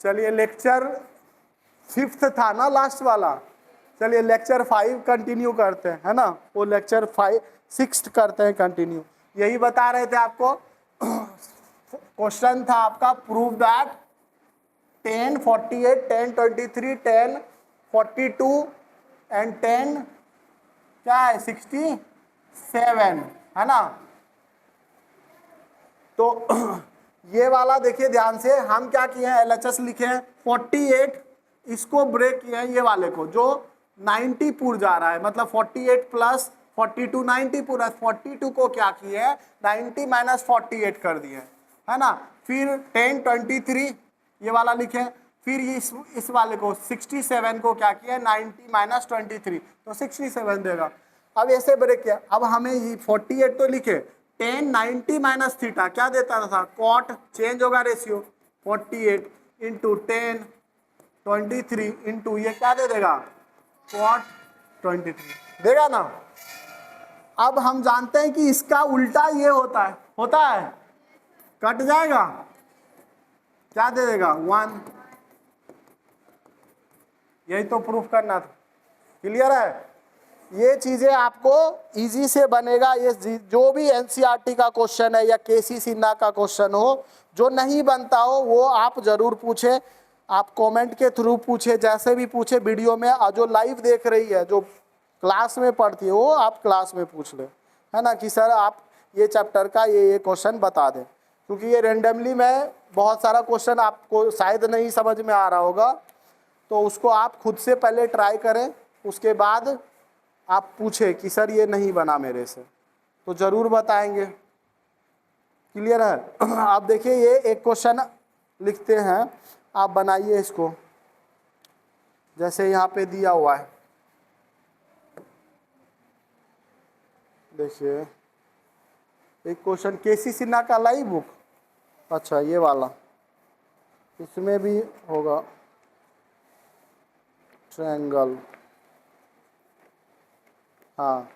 चलिए lecture 5th था ना लास्ट वाला, चलिए लेक्चर 5 कंटिन्यू करते हैं, है ना। वो लेक्चर 6 करते हैं कंटिन्यू। यही बता रहे थे आपको, क्वेश्चन था आपका प्रूव दैट 10, 48, 10, 23, 10, 42 एंड 10 क्या है 67, है ना। तो ये वाला देखिए ध्यान से, हम क्या किए हैं LHS लिखे हैं 48, इसको ब्रेक किए हैं ये वाले को जो 90 पूर जा रहा है, मतलब 48 प्लस 42 90 पूरा, 42 को क्या किए हैं 90 माइनस 48 कर दिए, है ना। फिर 10, 23 ये वाला लिखे, फिर इस वाले को 67 को क्या किया 90 माइनस 23 तो 67 देगा। अब ऐसे ब्रेक किया, अब हमें ये 48 तो लिखे, 10 90 माइनस थीटा क्या देता था कॉट, चेंज होगा रेशियो, 48 इंटू 10 23 इंटू ये क्या दे देगा कॉट 23 देगा ना। अब हम जानते हैं कि इसका उल्टा ये होता है कट जाएगा, क्या दे देगा 1। यही तो प्रूफ करना था, क्लियर है। ये चीजें आपको इजी से बनेगा, ये जो भी एनसीईआरटी का क्वेश्चन है या केसी सिन्हा का क्वेश्चन हो, जो नहीं बनता हो वो आप जरूर पूछे, आप कमेंट के थ्रू पूछे, जैसे भी पूछे वीडियो में, और जो लाइव देख रही है जो क्लास में पढ़ती है वो आप क्लास में पूछ ले, है ना, कि सर आप ये चैप्टर का ये क्वेश्चन बता दें, क्योंकि ये रेंडमली में बहुत सारा क्वेश्चन आपको शायद नहीं समझ में आ रहा होगा, तो उसको आप खुद से पहले ट्राई करें, उसके बाद आप पूछे कि सर ये नहीं बना मेरे से, तो ज़रूर बताएंगे, क्लियर है। आप देखिए ये एक क्वेश्चन लिखते हैं, आप बनाइए इसको, जैसे यहाँ पे दिया हुआ है, देखिए एक क्वेश्चन केसी सिन्हा का लाइव बुक, अच्छा ये वाला, इसमें भी होगा ट्रायंगल, हाँ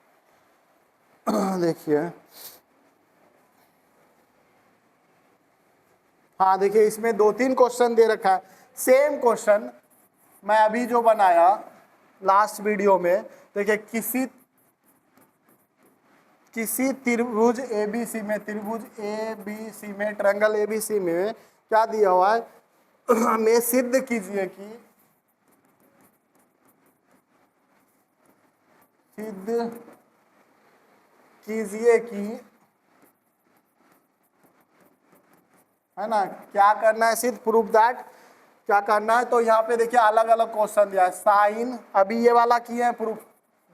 देखिए, हाँ देखिए इसमें 2-3 क्वेश्चन दे रखा है, सेम क्वेश्चन मैं अभी जो बनाया लास्ट वीडियो में, देखिए किसी त्रिभुज ABC में, त्रिभुज ABC में, ट्रायंगल ABC में क्या दिया हुआ है, हमें सिद्ध कीजिए कि है ना, क्या करना है सिद्ध, प्रूफ दैट क्या करना है। तो यहाँ पे देखिए अलग अलग क्वेश्चन दिया है, साइन, अभी ये वाला किए हैं proof,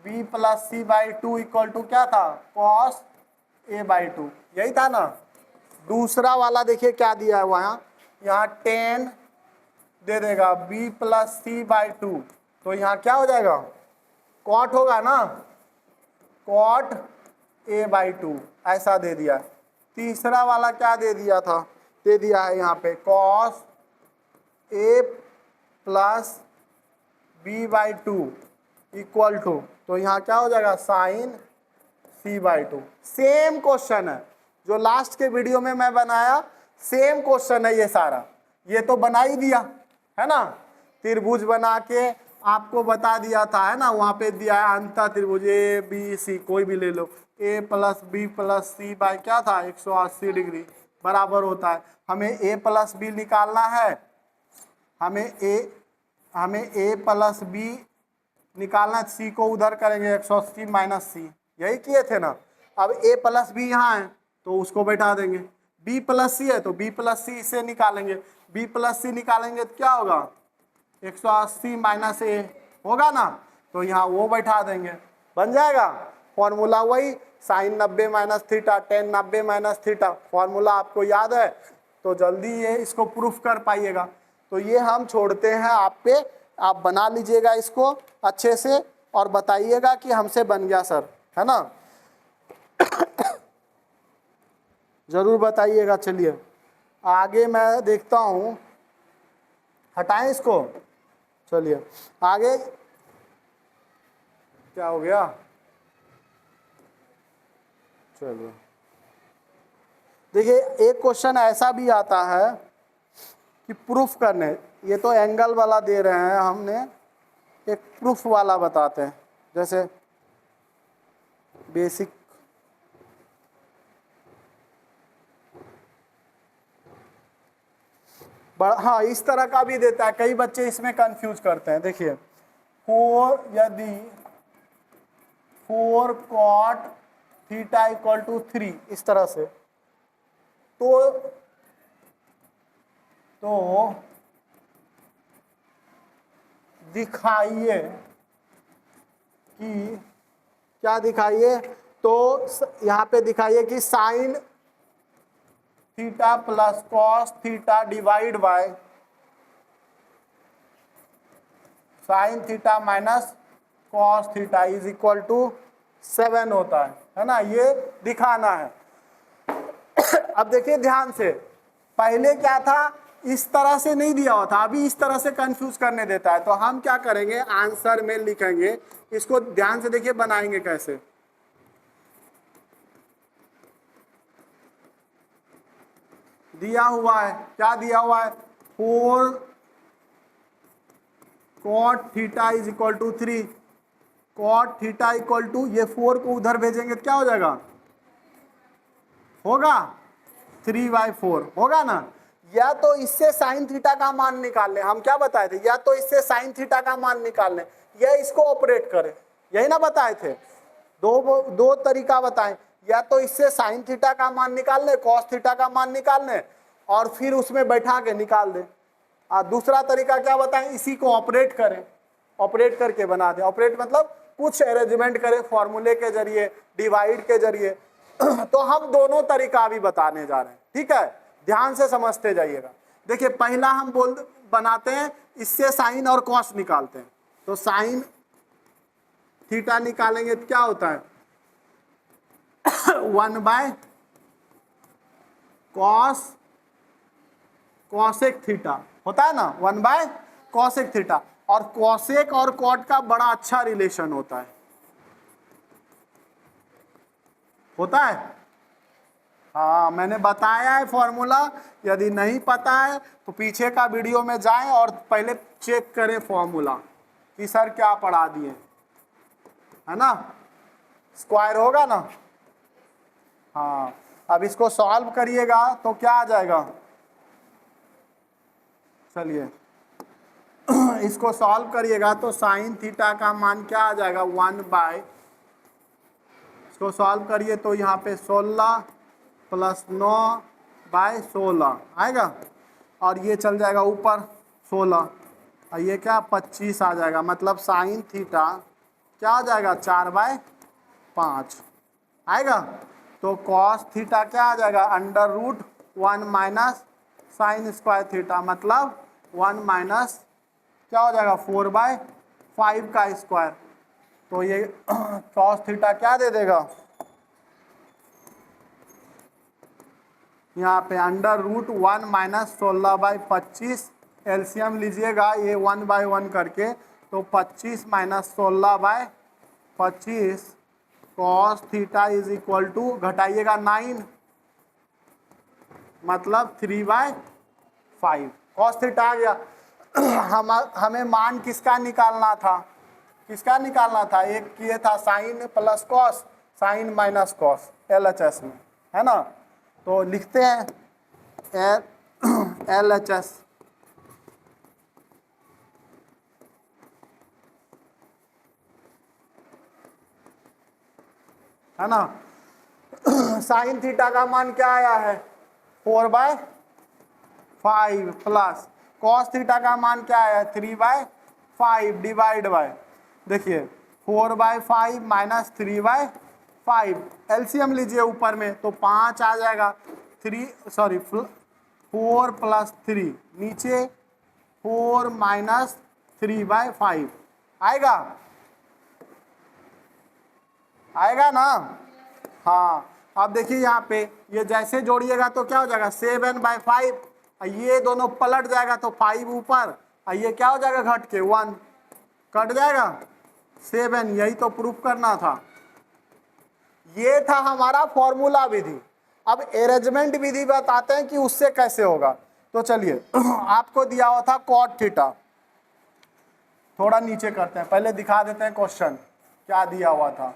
b plus c/2 equal to क्या था cos a/2, यही था ना। दूसरा वाला देखिए क्या दिया है वहाँ, यहाँ 10 दे देगा b प्लस c/2, तो यहाँ क्या हो जाएगा कॉट होगा ना, कॉट a/2 ऐसा दे दिया। तीसरा वाला क्या दे दिया था, दे दिया है यहाँ पे cos a plus b/2 equal to, तो यहाँ क्या हो जाएगा साइन c/2। सेम क्वेश्चन है जो लास्ट के वीडियो में मैं बनाया, सेम क्वेश्चन है ये सारा, ये तो बना ही दिया है ना, त्रिभुज बना के आपको बता दिया था, है ना, वहाँ पे दिया है अंतः त्रिभुज ABC, कोई भी ले लो, a plus b plus c by क्या था 180 डिग्री बराबर होता है। हमें a प्लस b निकालना है, हमें a प्लस b निकालना है, c को उधर करेंगे 180 माइनस c, यही किए थे ना। अब a प्लस b यहाँ है तो उसको बैठा देंगे, b प्लस c है तो b प्लस c से निकालेंगे, b प्लस c निकालेंगे तो क्या होगा 180 माइनस a होगा ना, तो यहाँ वो बैठा देंगे, बन जाएगा। फॉर्मूला वही sine 90 minus theta, tan 90 minus theta, formula आपको याद है, तो जल्दी ये इसको प्रूफ कर पाइएगा। तो ये हम छोड़ते हैं आप पे, आप बना लीजिएगा इसको अच्छे से और बताइएगा कि हमसे बन गया सर, है ना। जरूर बताइएगा। चलिए आगे मैं देखता हूँ, हटाएं इसको, चलिए आगे क्या हो गया, चलिए देखिए एक क्वेश्चन ऐसा भी आता है, कि प्रूफ करने, ये तो एंगल वाला दे रहे हैं, हमने एक प्रूफ वाला बताते हैं, जैसे बेसिक हाँ इस तरह का भी देता है, कई बच्चे इसमें कंफ्यूज करते हैं। देखिए 4 यदि 4 cot थीटा इक्वल टू 3 इस तरह से, तो दिखाइए कि क्या दिखाइए, तो यहाँ पे दिखाइए कि sine theta plus cos theta divide by sine theta minus cos theta is equal to 7 होता है ना, ये दिखाना है। अब देखिए ध्यान से, पहले क्या था, इस तरह से नहीं दिया हुआ था, अभी इस तरह से कंफ्यूज करने देता है। तो हम क्या करेंगे, आंसर में लिखेंगे, इसको ध्यान से देखिए बनाएंगे कैसे। दिया हुआ है, क्या दिया हुआ है, 4 cot theta is equal to 3, cot theta equal to, ये 4 को उधर भेजेंगे तो क्या हो जाएगा, होगा 3/4 होगा ना। या तो इससे साइन थीटा का मान निकाल लें, हम क्या बताए थे, या तो इससे साइन थीटा का मान निकाल लें या इसको ऑपरेट करें, यही ना बताए थे। दो तरीका बताएं, या तो इससे साइन थीटा का मान निकाल लें, कॉस थीटा का मान निकाल लें और फिर उसमें बैठा के निकाल दें। दूसरा तरीका क्या बताएं, इसी को ऑपरेट करें, ऑपरेट करके बना दें। ऑपरेट मतलब कुछ अरेंजमेंट करें फॉर्मूले के जरिए, डिवाइड के जरिए। तो हम दोनों तरीका भी बताने जा रहे हैं, ठीक है, ध्यान से समझते जाइएगा। देखिए पहला हम बनाते हैं, इससे साइन और कॉस निकालते हैं। तो साइन थीटा निकालेंगे तो क्या होता है 1/cos कॉसेक थीटा होता है ना, 1/cosec थीटा। और कॉसेक और कॉट का बड़ा अच्छा रिलेशन होता है, हाँ मैंने बताया है फॉर्मूला। यदि नहीं पता है तो पीछे का वीडियो में जाएं और पहले चेक करें फॉर्मूला कि सर क्या पढ़ा दिए, है ना। स्क्वायर होगा ना, हाँ। अब इसको सॉल्व करिएगा तो क्या आ जाएगा, चलिए इसको सॉल्व करिएगा तो साइन थीटा का मान क्या आ जाएगा, 1/, इसको सॉल्व करिए तो यहाँ पे 16 + 9/16 आएगा, और ये चल जाएगा ऊपर 16, और ये क्या 25 आ जाएगा। मतलब साइन थीटा क्या आ जाएगा 4/5 आएगा। तो कॉस थीटा क्या आ जाएगा, √1 - साइन स्क्वायर थीटा, मतलब 1 - क्या हो जाएगा 4/5 का स्क्वायर। तो ये कॉस थीटा क्या दे देगा, यहाँ पे √1 - 16/25, एलसीएम लीजिएगा ये 1/1 करके, तो 25 - 16/25 cos theta is equal to, घटाइएगा 9, मतलब 3/5 कॉस थीटा आ गया। हमें मान किसका निकालना था, एक ये था sine plus cos, sine minus cos LHS में, है ना। तो लिखते हैं LHS, है ना। साइन थीटा का मान क्या आया है 4/5 प्लस कॉस थीटा का मान क्या आया है 3/5 डिवाइड बाय, देखिए 4/5 माइनस 3/5, एलसीएम लीजिए ऊपर में तो 5 आ जाएगा, 4 + 3, नीचे 4 - 3/5 आएगा ना। हाँ अब देखिए यहाँ पे ये जैसे जोड़िएगा तो क्या हो जाएगा 7/5, ये दोनों पलट जाएगा तो 5 ऊपर, ये क्या हो जाएगा घट के 1 कट जाएगा 7, यही तो प्रूफ करना था। ये था हमारा फॉर्मूला विधि। अब अरेंजमेंट विधि बताते हैं कि उससे कैसे होगा। तो चलिए आपको दिया हुआ था कॉट थीटा, थोड़ा नीचे करते हैं, पहले दिखा देते हैं क्वेश्चन क्या दिया हुआ था,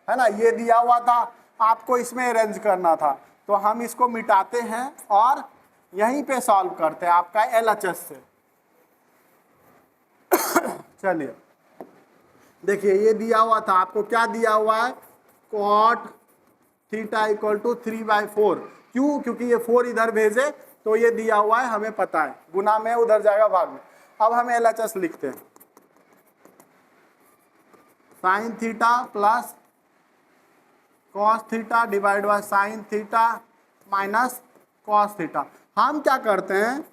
है ना। ये दिया हुआ था, आपको इसमें अरेंज करना था, तो हम इसको मिटाते हैं और यहीं पे सॉल्व करते हैं आपका LHS से। चलिए देखिए ये दिया हुआ था आपको, क्या दिया हुआ है, कॉट थीटा इक्वल टू 3/4। क्यों? क्योंकि ये 4 इधर भेजे तो ये दिया हुआ है, हमें पता है, गुना में उधर जाएगा भाग में। अब हम LHS लिखते हैं, sign theta plus cos theta divide by sine theta minus cos theta. हम क्या करते हैं,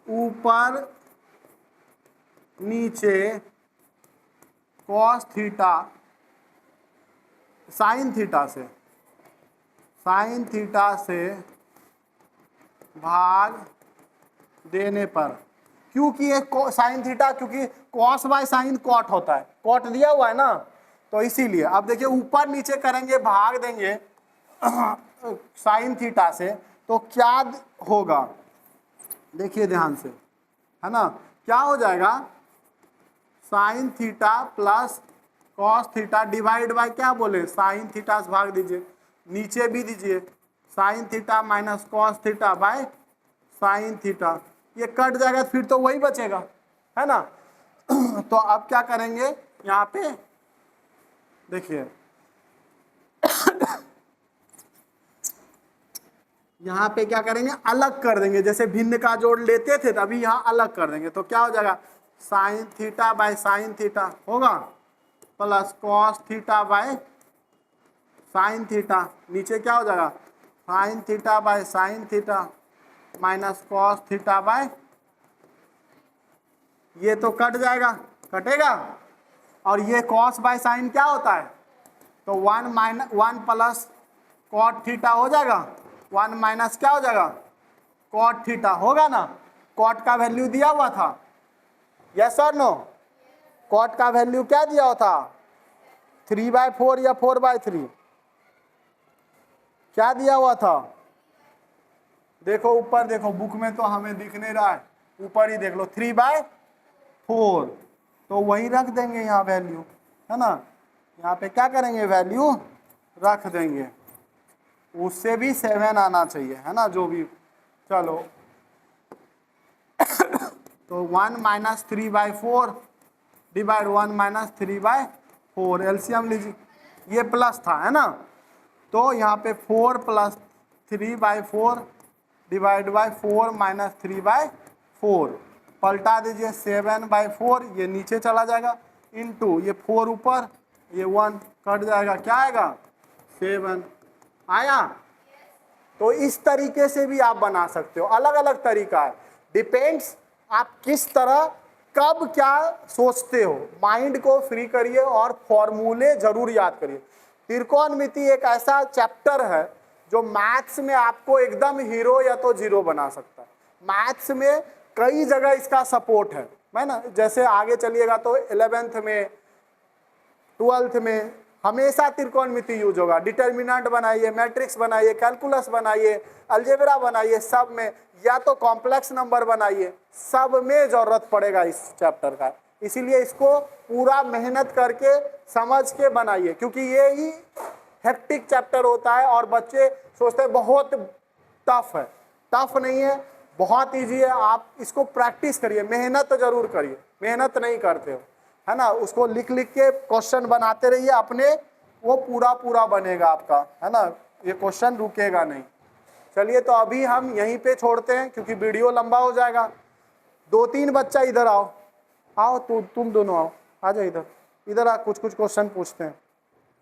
ऊपर नीचे कॉस थीटा साइन थीटा से भाग देने पर, क्योंकि ये साइन थीटा, क्योंकि कॉस बाय साइन कॉट होता है, कॉट दिया हुआ है ना, तो इसीलिए। अब देखिए ऊपर नीचे करेंगे, भाग देंगे साइन थीटा से, तो क्या होगा, देखिए ध्यान से, है ना, क्या हो जाएगा, sine theta plus cos theta divide bye क्या बोले, साइन थीटा से भाग दीजिए, नीचे भी दीजिए, sign theta minus cos theta by sine theta, ये कट जाएगा, फिर तो वही बचेगा, है ना। तो अब क्या करेंगे, यहाँ पे देखिए यहाँ पे क्या करेंगे, अलग कर देंगे, जैसे भिन्न का जोड़ लेते थे तभी यहाँ अलग कर देंगे, तो क्या हो जाएगा, sine theta by sine theta होगा plus cos theta by sine theta, नीचे क्या हो जाएगा, sine theta by sine theta minus cos theta by, ये तो कट जाएगा, कटेगा, और ये कॉस बाय साइन क्या होता है, तो 1 प्लस कॉट थीटा हो जाएगा, 1 माइनस क्या हो जाएगा, कॉट थीटा होगा ना। कॉट का वैल्यू दिया हुआ था, यस और नो, कॉट का वैल्यू क्या दिया हुआ था, 3/4 या 4/3, क्या दिया हुआ था, देखो ऊपर देखो, बुक में तो हमें दिख नहीं रहा है, ऊपर ही देख लो, 3/4, तो वही रख देंगे यहाँ वैल्यू, है ना, यहाँ पे क्या करेंगे, वैल्यू रख देंगे, उससे भी 7 आना चाहिए, है ना, जो भी, चलो तो 1 माइनस 3/4 डिवाइड 1 माइनस 3/4, एलसीएम लीजिए, ये प्लस था, है ना, तो यहाँ पे 4 प्लस 3/4 डिवाइड बाय 4 माइनस 3/4, पलटा दीजिए, 7/4, ये नीचे चला जाएगा, इनटू ये 4 ऊपर, ये 1 कट जाएगा, क्या आएगा, 7 आया। तो इस तरीके से भी आप बना सकते हो, अलग अलग तरीका है, डिपेंड्स आप किस तरह कब क्या सोचते हो, माइंड को फ्री करिए और फॉर्मूले जरूर याद करिए। त्रिकोणमिति एक ऐसा चैप्टर है जो मैथ्स में आपको एकदम हीरो या तो जीरो बना सकता है, मैथ्स में कई जगह इसका सपोर्ट है ना, जैसे आगे चलिएगा तो 11th में 12th में हमेशा त्रिकोणमिति यूज होगा, डिटर्मिनेंट बनाइए, मैट्रिक्स बनाइए, कैलकुलस बनाइए, अलजेब्रा बनाइए, सब में, या तो कॉम्प्लेक्स नंबर बनाइए, सब में जरूरत पड़ेगा इस चैप्टर का, इसीलिए इसको पूरा मेहनत करके समझ के बनाइए, क्योंकि ये ही हेक्टिक चैप्टर होता है और बच्चे सोचते हैं बहुत टफ है, टफ नहीं है, बहुत इजी है, आप इसको प्रैक्टिस करिए, मेहनत जरूर करिए, मेहनत नहीं करते हो, है ना, उसको लिख लिख के क्वेश्चन बनाते रहिए अपने, वो पूरा बनेगा आपका, है ना, ये क्वेश्चन रुकेगा नहीं। चलिए तो अभी हम यहीं पे छोड़ते हैं क्योंकि वीडियो लंबा हो जाएगा। 2-3 बच्चा इधर आओ, आओ तुम दोनों आओ, आ जाओ इधर, इधर आ, कुछ क्वेश्चन पूछते हैं,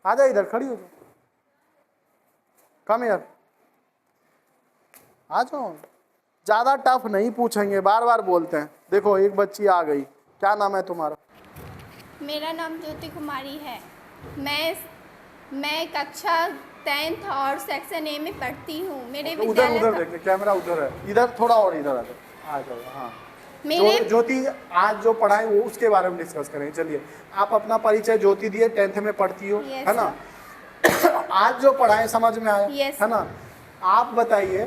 आ जाओ इधर, खड़ी हो जाओ, कम यार, आ जाओ, ज़्यादा टफ नहीं पूछेंगे, बार बार बोलते हैं। देखो एक बच्ची आ गई, क्या नाम है तुम्हारा? मेरा नाम ज्योति कुमारी है, मैं कक्षा 10th और सेक्शन ए में पढ़ती हूँ। मेरे उधर देखिए, कैमरा उधर है, इधर थोड़ा और इधर आ जाओ, हाँ। ज्योति आज जो पढ़ाए वो उसके बारे में डिस्कस करेंगे। चलिए आप अपना परिचय ज्योति दिए, 10th में पढ़ती हो, है ना, आज जो पढ़ाए समझ में आया, है ना, आप बताइए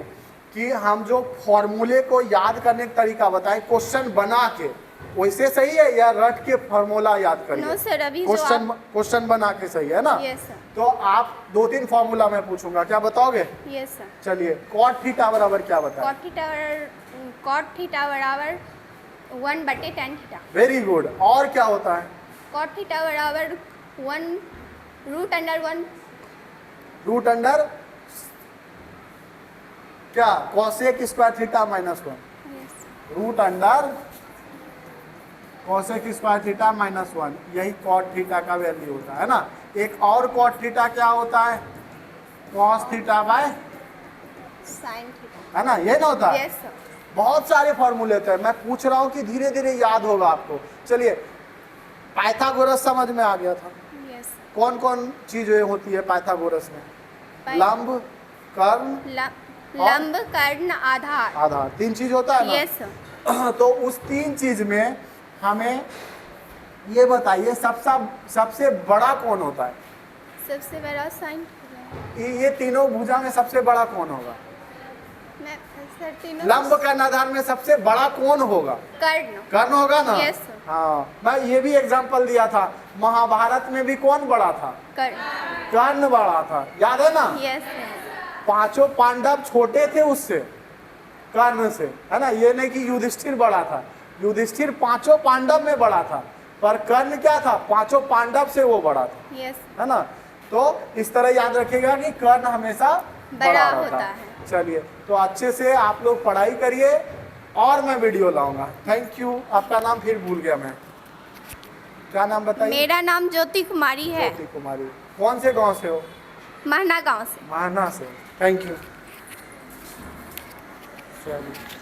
कि हम जो फॉर्मूले को याद करने का तरीका बताएं क्वेश्चन बना के, वैसे सही है या रट के फॉर्मूला याद करिए? नो सर, अभी जो क्वेश्चन बना के सही है ना? Yes sir. तो आप 2-3 फॉर्मूला मैं पूछूंगा, क्या बताओगे? Yes sir. चलिए, कॉट थीटा बराबर क्या बताएं? कॉट थीटा बराबर 1/tan थीटा। Very good. और क्या होता है? कॉट थीटा बराबर 1 √1 रूट अंडर क्या? Cosec square theta -1 root under cosec square theta -1, यही कॉट थीटा का वैल्यू होता है ना। एक और कॉट थीटा क्या होता है? Cos theta by sine theta, है ना, ये ना होता है। Yes sir. बहुत सारे फॉर्मूले थे, मैं पूछ रहा हूँ कि धीरे धीरे याद होगा आपको। चलिए, पाइथागोरस समझ में आ गया था। Yes sir. कौन कौन चीजें होती है पाइथागोरस में? लंब, कर्ण, लंब, कर्ण, आधार। आधार, 3 चीज होता है ना। Yes sir. तो उस 3 चीज में हमें ये बताइए सबसे बड़ा कौन होता है? सबसे बड़ा साइन थीटा। ये तीनों भुजा में सबसे बड़ा कौन होगा? मैं सर तीनों लंब, कर्ण, आधार में सबसे बड़ा कौन होगा? कर्ण। कर्ण होगा ना। Yes, sir. हाँ, मैं ये भी एग्जांपल दिया था, महाभारत में भी कौन बड़ा था? कर्ण। कर्ण बड़ा था, याद है ना? Yes sir. 5 पांडव छोटे थे उससे, कर्ण से, है ना। ये नहीं कि युधिष्ठिर बड़ा था, युधिष्ठिर 5 पांडव में बड़ा था, पर कर्ण क्या था? 5 पांडव से वो बड़ा था, यस। है ना। तो इस तरह याद रखिएगा कि कर्ण हमेशा बड़ा रहता होता है। चलिए, तो अच्छे से आप लोग पढ़ाई करिए और मैं वीडियो लाऊंगा। Thank you. आपका नाम फिर भूल गया मैं, क्या नाम बताइए? मेरा नाम ज्योति कुमारी है। ज्योति कुमारी। कौन से गांव से हो? महना गांव से। माना से। Thank you. चलिए।